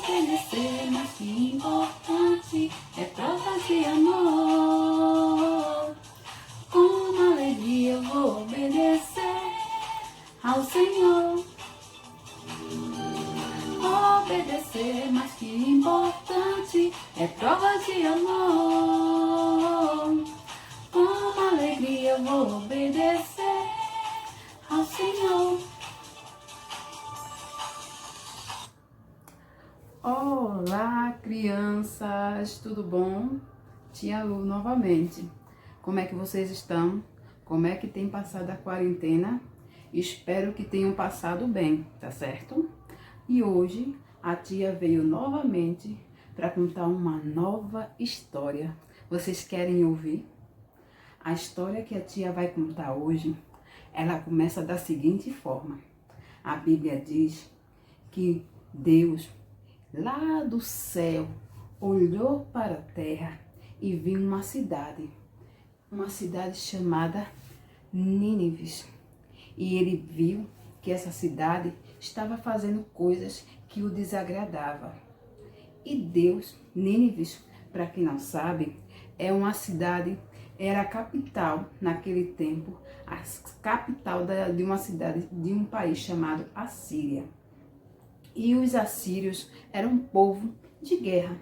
obedecer, mas que importante é prova de amor. Com alegria eu vou obedecer ao Senhor. Obedecer, mas que importante é prova de amor. Com alegria eu vou obedecer ao Senhor. Olá, crianças, tudo bom? Tia Lu novamente. Como é que vocês estão? Como é que tem passado a quarentena? Espero que tenham passado bem, tá certo? E hoje a tia veio novamente para contar uma nova história. Vocês querem ouvir? A história que a tia vai contar hoje, ela começa da seguinte forma. A Bíblia diz que Deus, lá do céu, olhou para a terra e viu uma cidade chamada Nínive. E ele viu que essa cidade estava fazendo coisas que o desagradavam. E Deus, Nínive, para quem não sabe, é uma cidade, era a capital naquele tempo, a capital de uma cidade, de um país chamado Assíria. E os assírios eram um povo de guerra,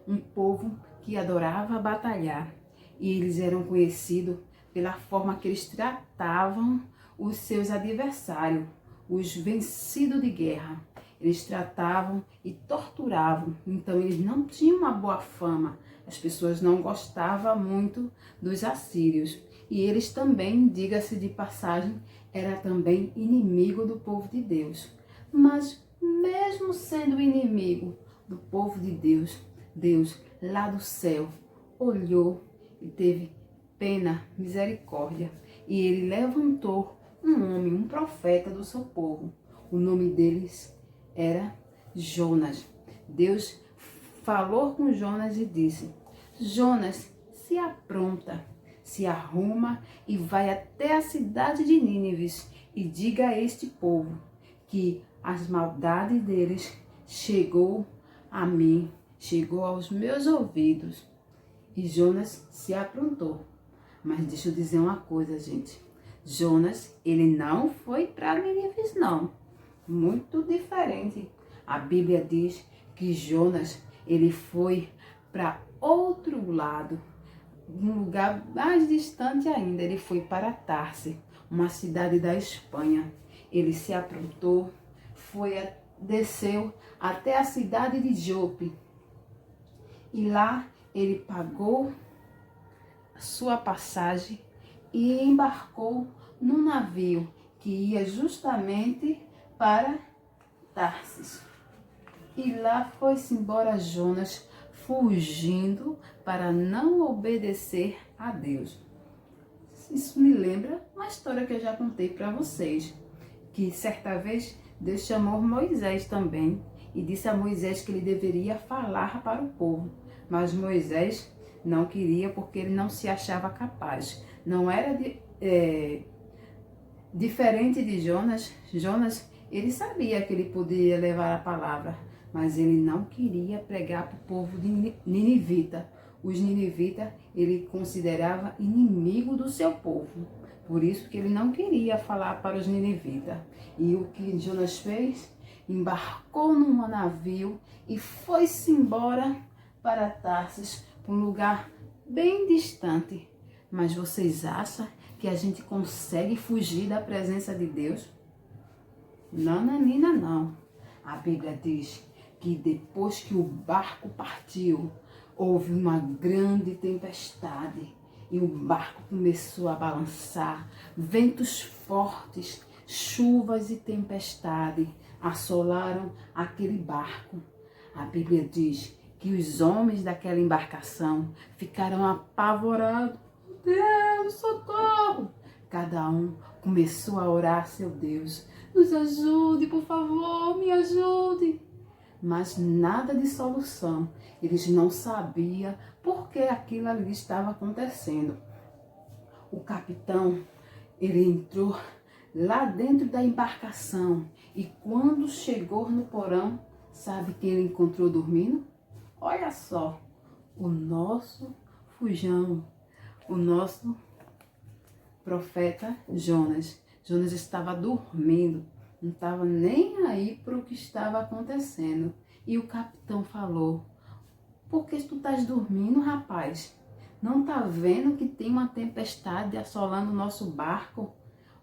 um povo que adorava batalhar. E eles eram conhecidos pela forma que eles tratavam os seus adversários, os vencidos de guerra. Eles tratavam e torturavam, então eles não tinham uma boa fama. As pessoas não gostavam muito dos assírios. E eles também, diga-se de passagem, era também inimigo do povo de Deus. Mas mesmo sendo inimigo do povo de Deus, Deus lá do céu olhou e teve pena, misericórdia. E ele levantou um homem, um profeta do seu povo. O nome deles era Jonas. Deus falou com Jonas e disse: Jonas, se apronta, se arruma e vai até a cidade de Nínive e diga a este povo que as maldades deles chegou a mim, chegou aos meus ouvidos. E Jonas se aprontou. Mas deixa eu dizer uma coisa, gente. Jonas, ele não foi para Nínive, não. Muito diferente. A Bíblia diz que Jonas, ele foi para outro lado, um lugar mais distante ainda. Ele foi para Tarse, uma cidade da Espanha. Ele se aprontou, desceu até a cidade de Jope. E lá ele pagou a sua passagem e embarcou num navio que ia justamente para Tarsis. E lá foi-se embora Jonas, fugindo para não obedecer a Deus. Isso me lembra uma história que eu já contei para vocês, que certa vez Deus chamou Moisés também e disse a Moisés que ele deveria falar para o povo. Mas Moisés não queria porque ele não se achava capaz. Não era diferente de Jonas. Jonas, ele sabia que ele poderia levar a palavra, mas ele não queria pregar para o povo de Ninivita. Os ninivitas ele considerava inimigo do seu povo. Por isso que ele não queria falar para os ninivitas. E o que Jonas fez? Embarcou num navio e foi-se embora para Tarsis, um lugar bem distante. Mas vocês acham que a gente consegue fugir da presença de Deus? Não, Nanina, não. A Bíblia diz que depois que o barco partiu, houve uma grande tempestade e o barco começou a balançar. Ventos fortes, chuvas e tempestade assolaram aquele barco. A Bíblia diz que os homens daquela embarcação ficaram apavorados. Deus, socorro! Cada um começou a orar a seu Deus. Nos ajude, por favor, me ajude. Mas nada de solução. Eles não sabiam por que aquilo ali estava acontecendo. O capitão, ele entrou lá dentro da embarcação e quando chegou no porão, Sabe quem ele encontrou dormindo? Olha só, o nosso fujão, o nosso profeta Jonas. Jonas estava dormindo, não estava nem aí para o que estava acontecendo. E o capitão falou: por que tu estás dormindo, rapaz? Não está vendo que tem uma tempestade assolando o nosso barco?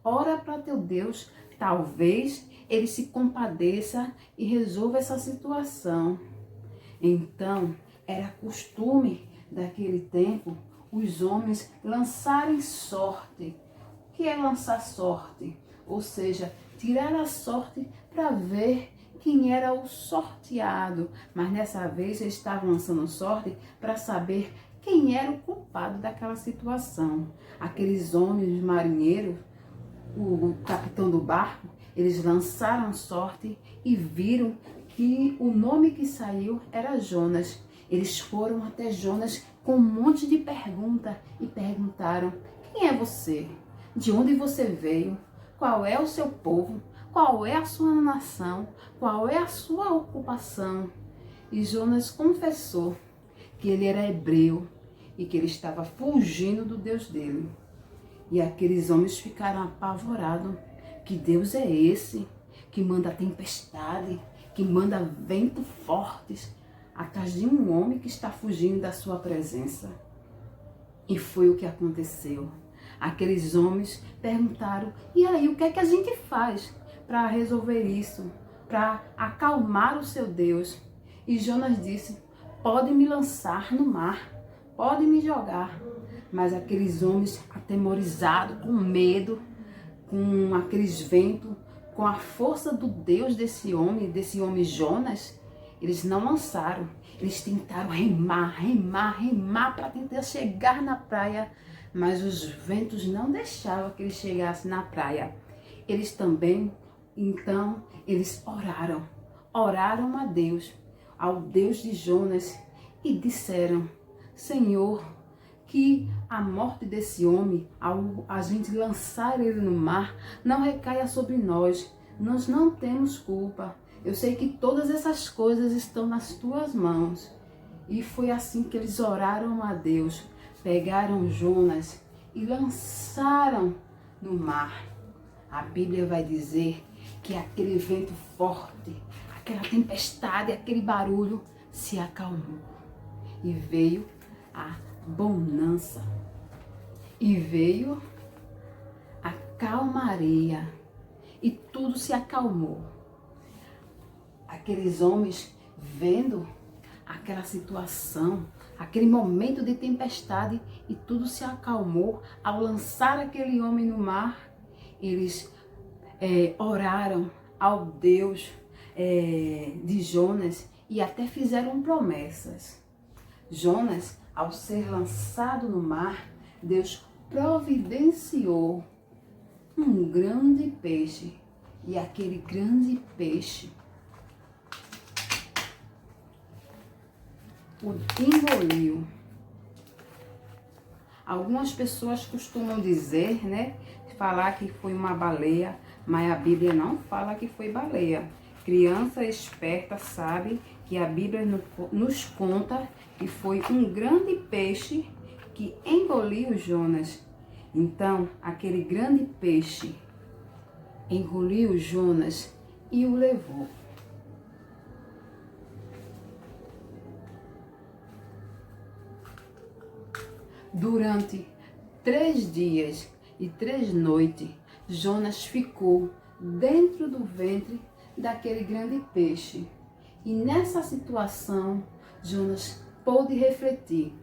Ora para teu Deus, talvez ele se compadeça e resolva essa situação. Então, era costume daquele tempo os homens lançarem sorte. O que é lançar sorte? Ou seja, tirar a sorte para ver quem era o sorteado. Mas nessa vez eles estavam lançando sorte para saber quem era o culpado daquela situação. Aqueles homens marinheiros, o capitão do barco, eles lançaram sorte e viram que o nome que saiu era Jonas. Eles foram até Jonas com um monte de perguntas e perguntaram: quem é você? De onde você veio? Qual é o seu povo? Qual é a sua nação? Qual é a sua ocupação? E Jonas confessou que ele era hebreu e que ele estava fugindo do Deus dele. E aqueles homens ficaram apavorados. Que Deus é esse que manda tempestade, que manda ventos fortes atrás de um homem que está fugindo da sua presença? E foi o que aconteceu. Aqueles homens perguntaram: e aí, o que é que a gente faz para resolver isso? Para acalmar o seu Deus? E Jonas disse: pode me lançar no mar, pode me jogar. Mas aqueles homens atemorizados, com medo, com aqueles ventos, com a força do Deus desse homem Jonas, eles não lançaram. Eles tentaram remar para tentar chegar na praia, mas os ventos não deixavam que eles chegassem na praia. Eles também, então, eles oraram a Deus, ao Deus de Jonas, e disseram: Senhor, que a morte desse homem, ao a gente lançar ele no mar, não recaia sobre nós. Nós não temos culpa. Eu sei que todas essas coisas estão nas tuas mãos. E foi assim que eles oraram a Deus. Pegaram Jonas e lançaram no mar. A Bíblia vai dizer que aquele vento forte, aquela tempestade, aquele barulho se acalmou. E veio a bonança. E veio a calmaria. E tudo se acalmou. Aqueles homens, vendo aquela situação, aquele momento de tempestade, e tudo se acalmou. Ao lançar aquele homem no mar, eles oraram ao Deus de Jonas e até fizeram promessas. Jonas, ao ser lançado no mar, Deus providenciou um grande peixe. E aquele grande peixe o engoliu. Algumas pessoas costumam dizer, né, falar que foi uma baleia, mas a Bíblia não fala que foi baleia. Criança esperta sabe que a Bíblia nos conta que foi um grande peixe que engoliu Jonas. Então, aquele grande peixe engoliu Jonas e o levou. Durante 3 dias e 3 noites, Jonas ficou dentro do ventre daquele grande peixe. E nessa situação, Jonas pôde refletir.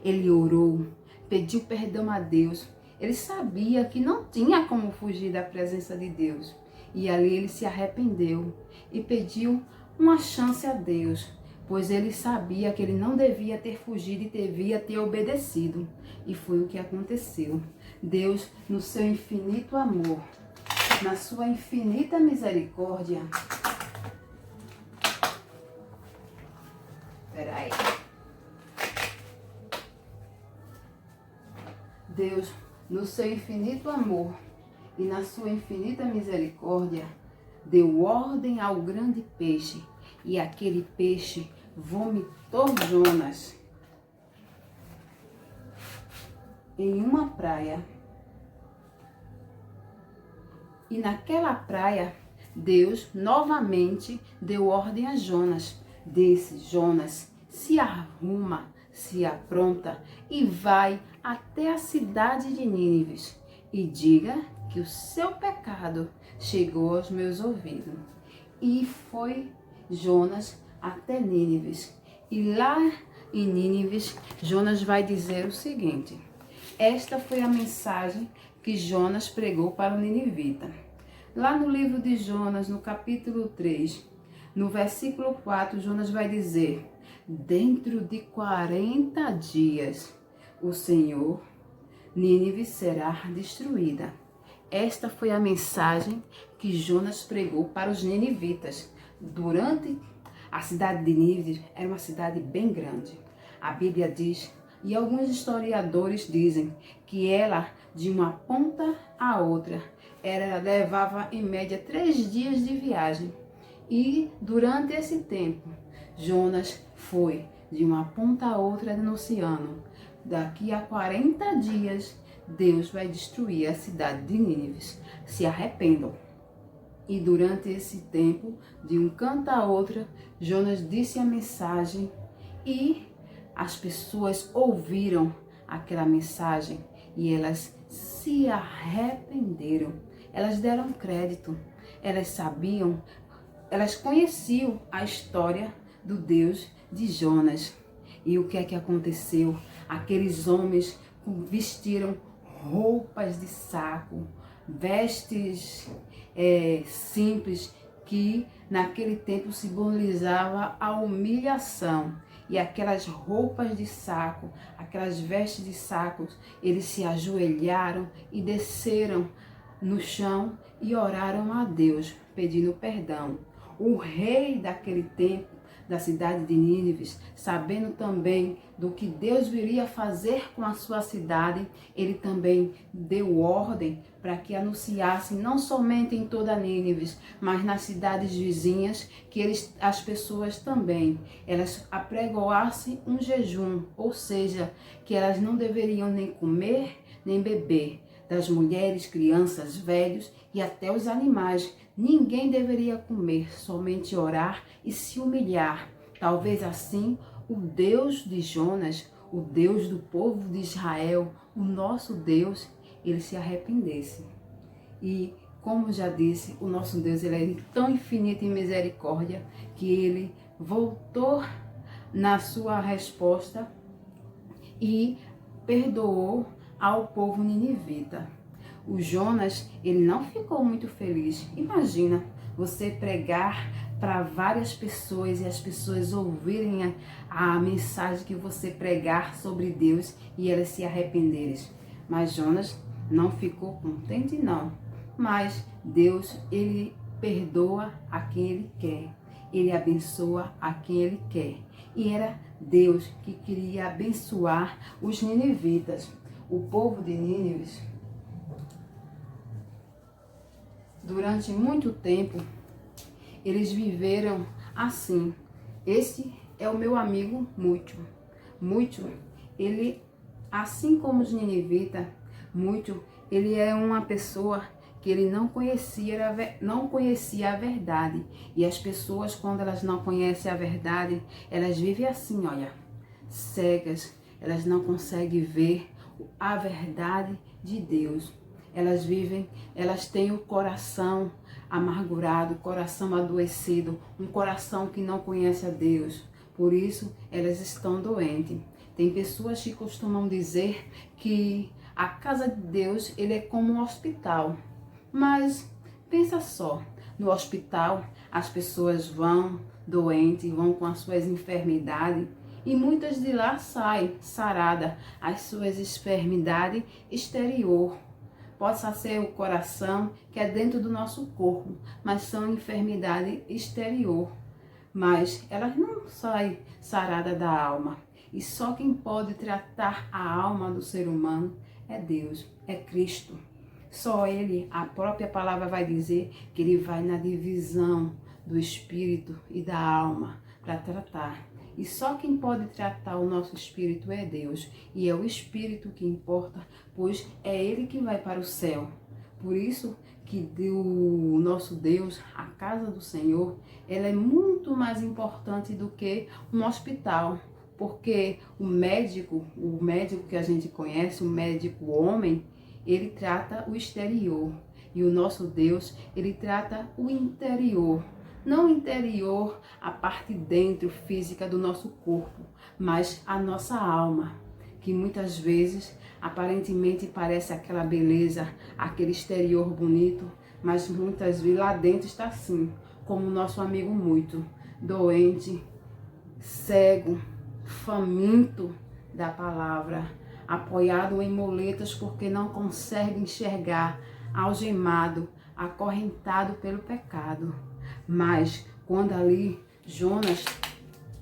Ele orou, pediu perdão a Deus. Ele sabia que não tinha como fugir da presença de Deus. E ali ele se arrependeu e pediu uma chance a Deus, pois ele sabia que ele não devia ter fugido e devia ter obedecido. E foi o que aconteceu. Deus, no seu infinito amor, na sua infinita misericórdia, Deus, no seu infinito amor e na sua infinita misericórdia, deu ordem ao grande peixe e aquele peixe vomitou Jonas em uma praia. E naquela praia, Deus novamente deu ordem a Jonas. Disse: Jonas, se arruma, se apronta e vai até a cidade de Nínive e diga que o seu pecado chegou aos meus ouvidos. E foi Jonas até Nínive. E lá em Nínive, Jonas vai dizer o seguinte: esta foi a mensagem que Jonas pregou para o ninivita. Lá no livro de Jonas, no capítulo 3, no versículo 4, Jonas vai dizer: dentro de 40 dias, o Senhor, Nínive será destruída. Esta foi a mensagem que Jonas pregou para os ninivitas. Durante a cidade de Nínive era uma cidade bem grande. A Bíblia diz, e alguns historiadores dizem, que ela, de uma ponta a outra, levava em média 3 dias de viagem. E durante esse tempo, Jonas foi de uma ponta a outra no oceano. Daqui a 40 dias, Deus vai destruir a cidade de Nínive. Se arrependam. E durante esse tempo, de um canto a outra, Jonas disse a mensagem e as pessoas ouviram aquela mensagem e elas se arrependeram. Elas deram crédito. Elas sabiam, elas conheciam a história do Deus de Jonas. E o que é que aconteceu? Aqueles homens vestiram roupas de saco, vestes simples, que naquele tempo simbolizava a humilhação. E aquelas roupas de saco, aquelas vestes de saco, eles se ajoelharam e desceram no chão e oraram a Deus, pedindo perdão. O rei daquele tempo, da cidade de Nínive, sabendo também do que Deus viria fazer com a sua cidade, ele também deu ordem para que anunciassem não somente em toda Nínive, mas nas cidades vizinhas, que as pessoas também, elas apregoassem um jejum, ou seja, que elas não deveriam nem comer nem beber, das mulheres, crianças, velhos e até os animais. Ninguém deveria comer, somente orar e se humilhar. Talvez assim o Deus de Jonas, o Deus do povo de Israel, o nosso Deus, ele se arrependesse. E como já disse, o nosso Deus, ele é tão infinito em misericórdia que ele voltou na sua resposta e perdoou ao povo ninivita. O Jonas, ele não ficou muito feliz. Imagina você pregar para várias pessoas e as pessoas ouvirem a mensagem que você pregar sobre Deus e elas se arrependerem. Mas Jonas não ficou contente não. Mas Deus, ele perdoa a quem ele quer. Ele abençoa a quem ele quer. E era Deus que queria abençoar os ninivitas. O povo de Nínive, durante muito tempo, eles viveram assim. Esse é o meu amigo Múcio. Múcio, ele, assim como os ninivitas, Múcio, ele é uma pessoa que ele não conhecia a verdade. E as pessoas, quando elas não conhecem a verdade, elas vivem assim, olha, cegas. Elas não conseguem ver a verdade de Deus. Elas têm o coração amargurado, o coração adoecido, um coração que não conhece a Deus. Por isso, elas estão doentes. Tem pessoas que costumam dizer que a casa de Deus, ele é como um hospital. Mas pensa só, no hospital as pessoas vão doentes, vão com as suas enfermidades, e muitas de lá saem saradas, as suas enfermidades exterior. Possa ser o coração, que é dentro do nosso corpo, mas são enfermidades exterior. Mas elas não saem saradas da alma. E só quem pode tratar a alma do ser humano é Deus, é Cristo. Só Ele, a própria palavra vai dizer que Ele vai na divisão do espírito e da alma para tratar. E só quem pode tratar o nosso espírito é Deus. E é o espírito que importa, pois é ele que vai para o céu. Por isso que o nosso Deus, a casa do Senhor, ela é muito mais importante do que um hospital. Porque o médico que a gente conhece, o médico homem, ele trata o exterior. E o nosso Deus, ele trata o interior. Não o interior, a parte dentro, física do nosso corpo, mas a nossa alma, que muitas vezes, aparentemente parece aquela beleza, aquele exterior bonito, mas muitas vezes lá dentro está assim, como o nosso amigo muito, doente, cego, faminto da palavra, apoiado em muletas porque não consegue enxergar, algemado, acorrentado pelo pecado. Mas quando ali Jonas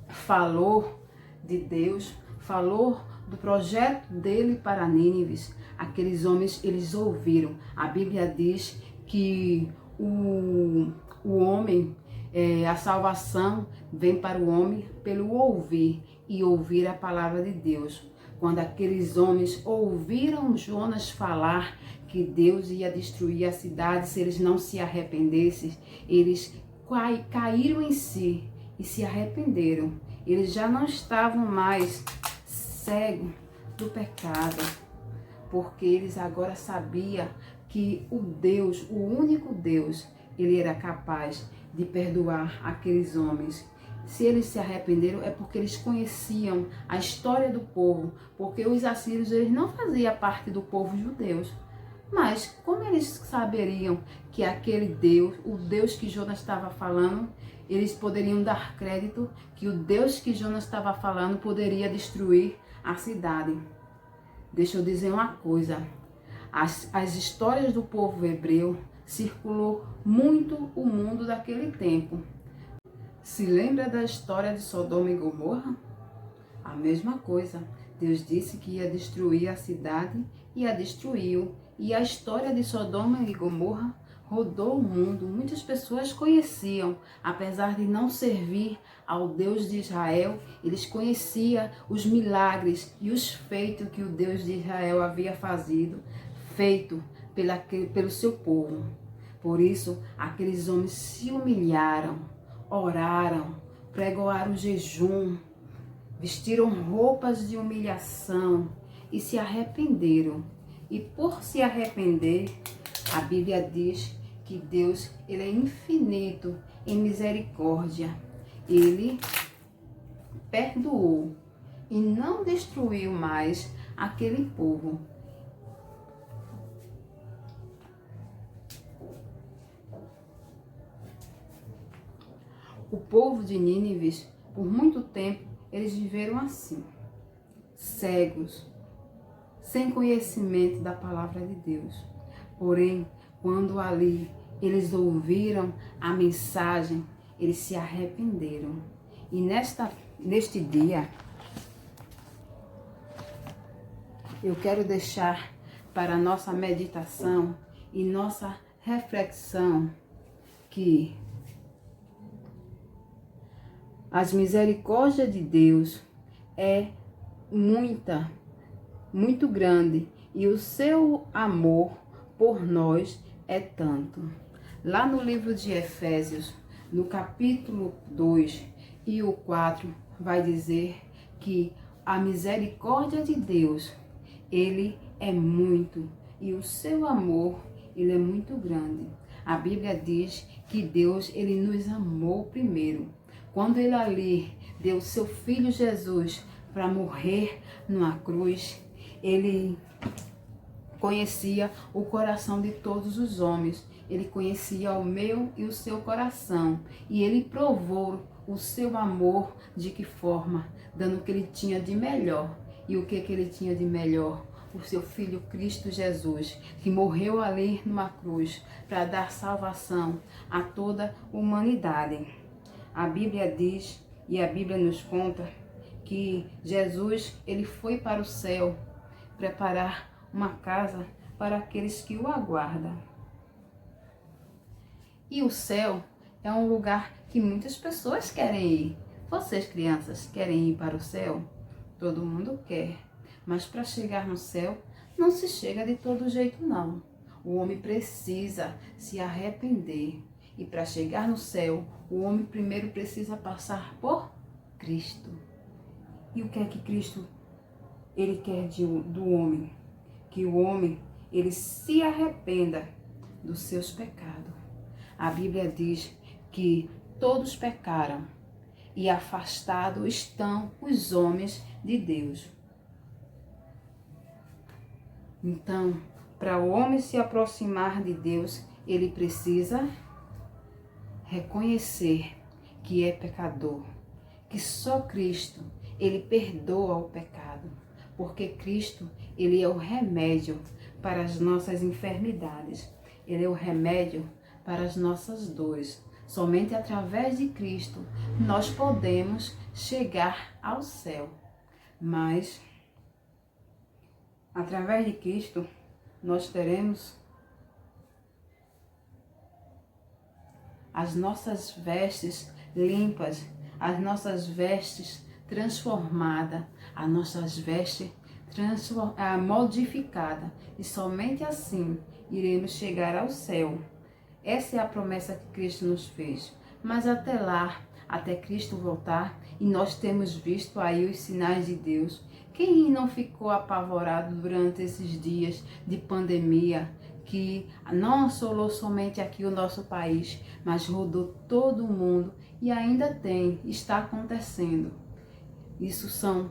falou de Deus, falou do projeto dele para Nínive, aqueles homens, eles ouviram. A Bíblia diz que o homem, a salvação vem para o homem pelo ouvir e ouvir a palavra de Deus. Quando aqueles homens ouviram Jonas falar que Deus ia destruir a cidade se eles não se arrependessem, eles caíram em si e se arrependeram. Eles já não estavam mais cegos do pecado, porque eles agora sabiam que o Deus, o único Deus, ele era capaz de perdoar aqueles homens. Se eles se arrependeram é porque eles conheciam a história do povo, porque os assírios eles não faziam parte do povo judeu. Mas como eles saberiam que aquele Deus, o Deus que Jonas estava falando, eles poderiam dar crédito que o Deus que Jonas estava falando poderia destruir a cidade? Deixa eu dizer uma coisa, as histórias do povo hebreu circulou muito o mundo daquele tempo. Se lembra da história de Sodoma e Gomorra? A mesma coisa. Deus disse que ia destruir a cidade e a destruiu. E a história de Sodoma e Gomorra rodou o mundo. Muitas pessoas conheciam, apesar de não servir ao Deus de Israel, eles conheciam os milagres e os feitos que o Deus de Israel havia feito pelo seu povo. Por isso, aqueles homens se humilharam, oraram, pregoaram jejum, vestiram roupas de humilhação e se arrependeram. E por se arrepender, a Bíblia diz que Deus, ele é infinito em misericórdia. Ele perdoou e não destruiu mais aquele povo. O povo de Nínive, por muito tempo, eles viveram assim, cegos, sem conhecimento da palavra de Deus. Porém, quando ali eles ouviram a mensagem, eles se arrependeram. E neste dia, eu quero deixar para nossa meditação e nossa reflexão que as misericórdias de Deus é muito grande e o seu amor por nós é tanto. Lá no livro de Efésios, no capítulo 2 e o 4, vai dizer que a misericórdia de Deus, ele é muito e o seu amor, ele é muito grande. A Bíblia diz que Deus, ele nos amou primeiro. Quando ele ali deu seu filho Jesus para morrer numa cruz, ele conhecia o coração de todos os homens. Ele conhecia o meu e o seu coração. E ele provou o seu amor de que forma? Dando o que ele tinha de melhor. E o que ele tinha de melhor? O seu Filho Cristo Jesus, que morreu ali numa cruz para dar salvação a toda a humanidade. A Bíblia diz, e a Bíblia nos conta, que Jesus, ele foi para o céu preparar uma casa para aqueles que o aguardam. E o céu é um lugar que muitas pessoas querem ir. Vocês, crianças, querem ir para o céu? Todo mundo quer. Mas para chegar no céu, não se chega de todo jeito, não. O homem precisa se arrepender. E para chegar no céu, o homem primeiro precisa passar por Cristo. E o que é que Cristo ele quer do homem? Que o homem ele se arrependa dos seus pecados. A Bíblia diz que todos pecaram e afastados estão os homens de Deus. Então, para o homem se aproximar de Deus, ele precisa reconhecer que é pecador, que só Cristo, ele perdoa o pecado, porque Cristo, ele é o remédio para as nossas enfermidades, ele é o remédio para as nossas dores. Somente através de Cristo nós podemos chegar ao céu, mas através de Cristo nós teremos as nossas vestes limpas, as nossas vestes transformadas, as nossas vestes modificadas. E somente assim iremos chegar ao céu. Essa é a promessa que Cristo nos fez. Mas até lá, até Cristo voltar, e nós temos visto aí os sinais de Deus. Quem não ficou apavorado durante esses dias de pandemia, que não assolou somente aqui o nosso país, mas rodou todo o mundo e ainda está acontecendo. Isso são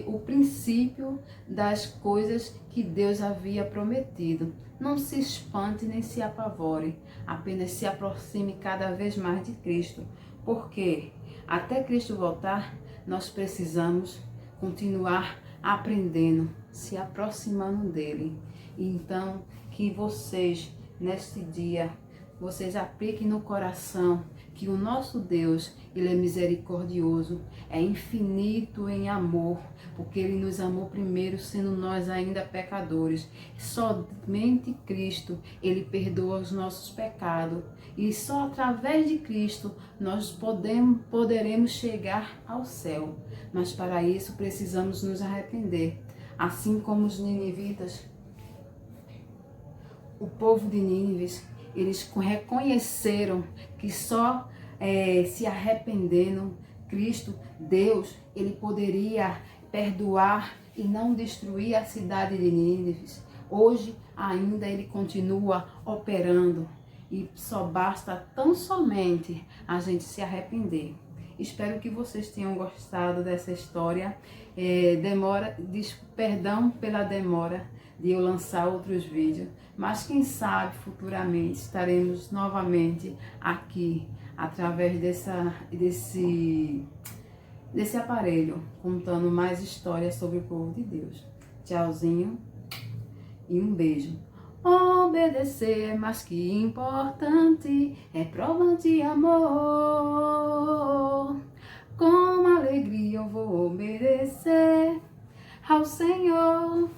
o princípio das coisas que Deus havia prometido. Não se espante nem se apavore, apenas se aproxime cada vez mais de Cristo, porque até Cristo voltar, nós precisamos continuar aprendendo, se aproximando dele. Então, que vocês, neste dia, vocês apliquem no coração que o nosso Deus, ele é misericordioso, é infinito em amor, porque ele nos amou primeiro, sendo nós ainda pecadores. Somente Cristo, ele perdoa os nossos pecados. E só através de Cristo nós poderemos chegar ao céu. Mas para isso precisamos nos arrepender. Assim como os ninivitas, o povo de Nínive, eles reconheceram que só se arrependendo, Cristo, Deus, ele poderia perdoar e não destruir a cidade de Nínive. Hoje ainda ele continua operando e só basta tão somente a gente se arrepender. Espero que vocês tenham gostado dessa história. Perdão pela demora de eu lançar outros vídeos, mas quem sabe futuramente estaremos novamente aqui através desse aparelho, contando mais histórias sobre o povo de Deus. Tchauzinho e um beijo. Obedecer é mais que importante, é prova de amor. Com alegria eu vou obedecer ao Senhor.